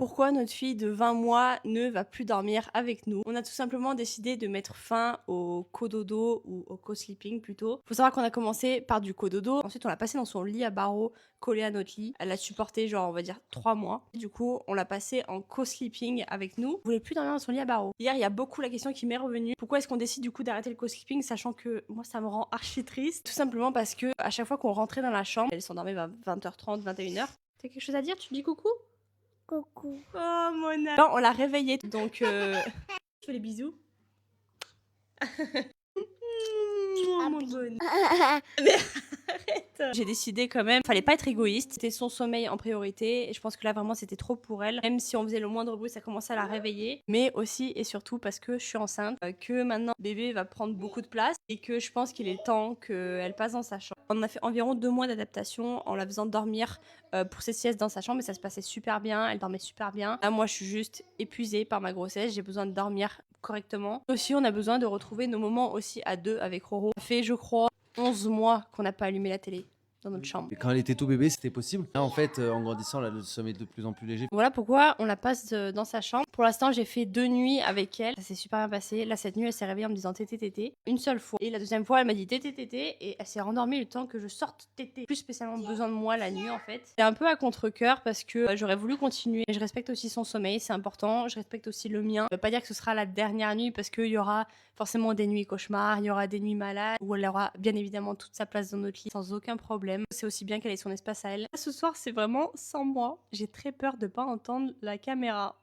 Pourquoi notre fille de 20 mois ne va plus dormir avec nous? On a tout simplement décidé de mettre fin au cododo ou au co-sleeping plutôt. Faut savoir qu'on a commencé par du cododo, ensuite on l'a passé dans son lit à barreaux collé à notre lit. Elle l'a supporté genre on va dire 3 mois. Du coup, on l'a passé en co-sleeping avec nous. Elle voulait plus dormir dans son lit à barreaux. Hier, il y a beaucoup la question qui m'est revenue. Pourquoi est-ce qu'on décide du coup d'arrêter le co-sleeping sachant que moi ça me rend archi triste? Tout simplement parce que à chaque fois qu'on rentrait dans la chambre, elle s'endormait vers 20h30, 21h. T'as quelque chose à dire? Tu dis coucou? Coucou. Oh Mona. Non, on l'a réveillée, donc je fais les bisous. Oh mon bonheur. Mais arrête. J'ai décidé quand même, fallait pas être égoïste, c'était son sommeil en priorité et je pense que là vraiment c'était trop pour elle. Même si on faisait le moindre bruit, ça commençait à la réveiller, mais aussi et surtout parce que je suis enceinte, que maintenant bébé va prendre beaucoup de place et que je pense qu'il est temps qu'elle passe dans sa chambre. On a fait environ 2 mois d'adaptation en la faisant dormir pour ses siestes dans sa chambre et ça se passait super bien, elle dormait super bien. Là moi je suis juste épuisée par ma grossesse, j'ai besoin de dormir correctement. Aussi on a besoin de retrouver nos moments aussi à deux avec Roro. Ça fait je crois 11 mois qu'on n'a pas allumé la télé dans notre chambre. Et quand elle était tout bébé, c'était possible. Là, en fait, en grandissant, là, le sommeil est de plus en plus léger. Voilà pourquoi on la passe dans sa chambre. Pour l'instant, j'ai fait 2 nuits avec elle. Ça s'est super bien passé. Là, cette nuit, elle s'est réveillée en me disant tété tété. Une seule fois. Et la deuxième fois, elle m'a dit tété tété. Et elle s'est rendormie le temps que je sorte tété. Plus spécialement besoin de moi la nuit, en fait. C'est un peu à contre-cœur parce que j'aurais voulu continuer. Je respecte aussi son sommeil, c'est important. Je respecte aussi le mien. Ça veut pas dire que ce sera la dernière nuit parce qu'il y aura forcément des nuits cauchemars, il y aura des nuits malades, où elle aura bien évidemment toute sa place dans notre lit sans aucun problème. C'est aussi bien qu'elle ait son espace à elle. Ce soir, c'est vraiment sans moi. J'ai très peur de pas entendre la caméra.